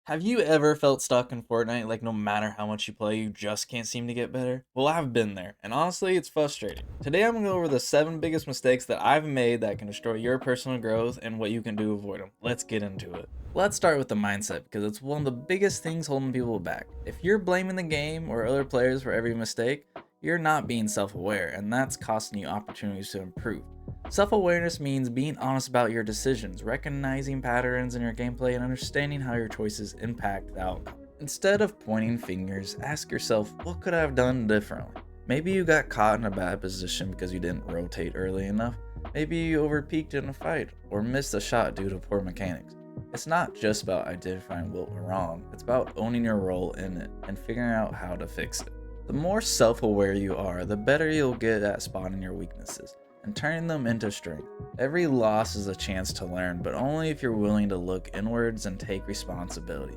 Have you ever felt stuck in Fortnite, like no matter how much you play, you just can't seem to get better? Well, I've been there, and honestly, it's frustrating. Today, I'm gonna go over the 7 biggest mistakes that I've made that can destroy your personal growth and what you can do to avoid them. Let's get into it. Let's start with the mindset, because it's one of the biggest things holding people back. If you're blaming the game or other players for every mistake, you're not being self aware, and that's costing you opportunities to improve. Self awareness means being honest about your decisions, recognizing patterns in your gameplay, and understanding how your choices impact the outcome. Instead of pointing fingers, ask yourself, what could I have done differently? Maybe you got caught in a bad position because you didn't rotate early enough. Maybe you overpeaked in a fight, or missed a shot due to poor mechanics. It's not just about identifying what went wrong, it's about owning your role in it and figuring out how to fix it. The more self aware you are, the better you'll get at spotting your weaknesses and turning them into strength. Every loss is a chance to learn, but only if you're willing to look inwards and take responsibility.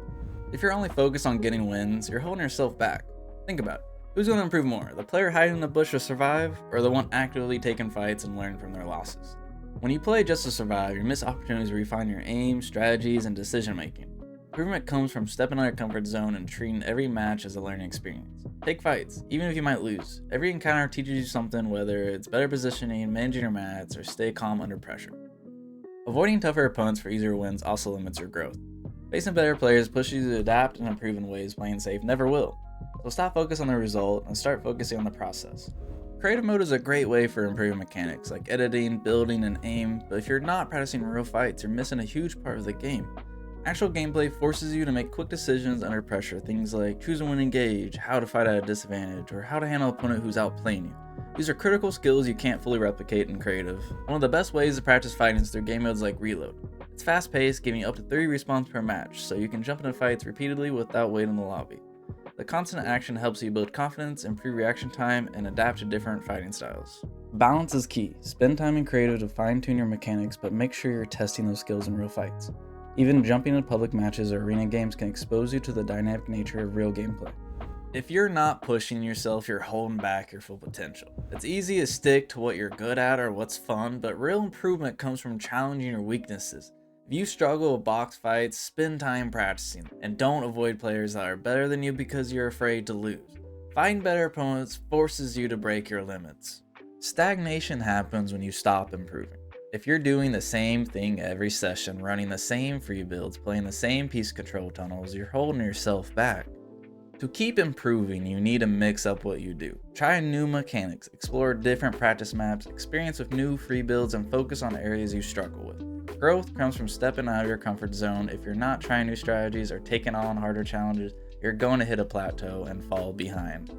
If you're only focused on getting wins, you're holding yourself back. Think about it. Who's going to improve more? The player hiding in the bush to survive, or the one actively taking fights and learning from their losses? When you play just to survive, you miss opportunities to refine your aim, strategies, and decision making. Improvement comes from stepping out of your comfort zone and treating every match as a learning experience. Take fights, even if you might lose. Every encounter teaches you something, whether it's better positioning, managing your mats, or stay calm under pressure. Avoiding tougher opponents for easier wins also limits your growth. Facing better players pushes you to adapt and improve in ways playing safe never will. So stop focusing on the result and start focusing on the process. Creative mode is a great way for improving mechanics like editing, building, and aim, but if you're not practicing real fights, you're missing a huge part of the game. Actual gameplay forces you to make quick decisions under pressure, things like choosing when to engage, how to fight at a disadvantage, or how to handle an opponent who's outplaying you. These are critical skills you can't fully replicate in creative. One of the best ways to practice fighting is through game modes like Reload. It's fast paced, giving you up to 3 respawns per match, so you can jump into fights repeatedly without waiting in the lobby. The constant action helps you build confidence, improve reaction time, and adapt to different fighting styles. Balance is key. Spend time in creative to fine tune your mechanics, but make sure you're testing those skills in real fights. Even jumping in public matches or arena games can expose you to the dynamic nature of real gameplay. If you're not pushing yourself, you're holding back your full potential. It's easy to stick to what you're good at or what's fun, but real improvement comes from challenging your weaknesses. If you struggle with box fights, spend time practicing, and don't avoid players that are better than you because you're afraid to lose. Fighting better opponents forces you to break your limits. Stagnation happens when you stop improving. If you're doing the same thing every session, running the same free builds, playing the same piece control tunnels, you're holding yourself back. To keep improving, you need to mix up what you do. Try new mechanics, explore different practice maps, experience with new free builds, and focus on areas you struggle with. Growth comes from stepping out of your comfort zone. If you're not trying new strategies or taking on harder challenges, you're going to hit a plateau and fall behind.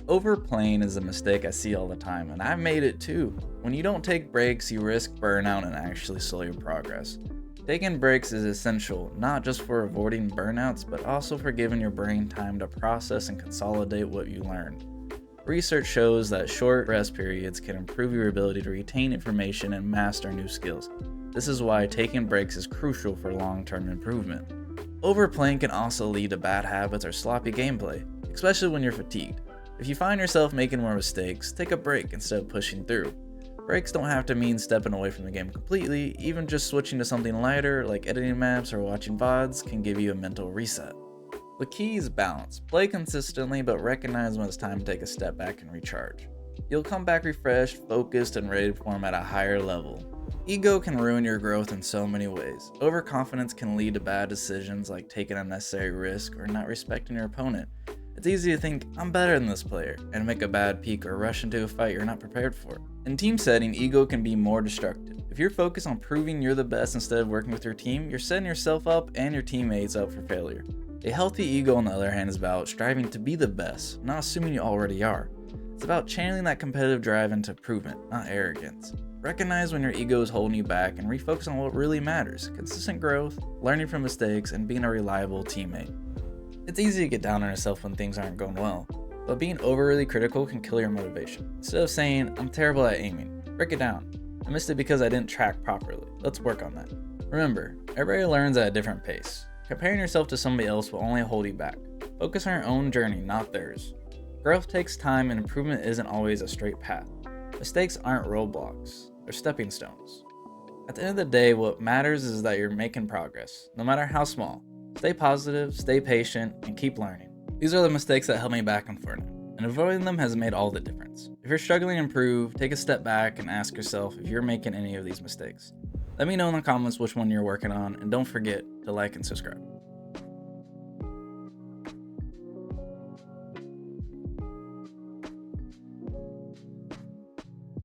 Overplaying is a mistake I see all the time, and I've made it too. When you don't take breaks, you risk burnout and actually slow your progress. Taking breaks is essential, not just for avoiding burnouts, but also for giving your brain time to process and consolidate what you learned. Research shows that short rest periods can improve your ability to retain information and master new skills. This is why taking breaks is crucial for long-term improvement. Overplaying can also lead to bad habits or sloppy gameplay, especially when you're fatigued. If you find yourself making more mistakes, take a break instead of pushing through. Breaks don't have to mean stepping away from the game completely, even just switching to something lighter like editing maps or watching VODs can give you a mental reset. The key is balance. Play consistently, but recognize when it's time to take a step back and recharge. You'll come back refreshed, focused, and ready to perform at a higher level. Ego can ruin your growth in so many ways. Overconfidence can lead to bad decisions like taking unnecessary risk or not respecting your opponent. It's easy to think, I'm better than this player, and make a bad peek or rush into a fight you're not prepared for. In team setting, ego can be more destructive. If you're focused on proving you're the best instead of working with your team, you're setting yourself up and your teammates up for failure. A healthy ego, on the other hand, is about striving to be the best, not assuming you already are. It's about channeling that competitive drive into improvement, not arrogance. Recognize when your ego is holding you back and refocus on what really matters: consistent growth, learning from mistakes, and being a reliable teammate. It's easy to get down on yourself when things aren't going well, but being overly critical can kill your motivation. Instead of saying, I'm terrible at aiming, break it down. I missed it because I didn't track properly. Let's work on that. Remember, everybody learns at a different pace. Comparing yourself to somebody else will only hold you back. Focus on your own journey, not theirs. Growth takes time and improvement isn't always a straight path. Mistakes aren't roadblocks, they're stepping stones. At the end of the day, what matters is that you're making progress, no matter how small. Stay positive, stay patient, and keep learning. These are the mistakes that held me back in Fortnite, and avoiding them has made all the difference. If you're struggling to improve, take a step back and ask yourself if you're making any of these mistakes. Let me know in the comments which one you're working on, and don't forget to like and subscribe.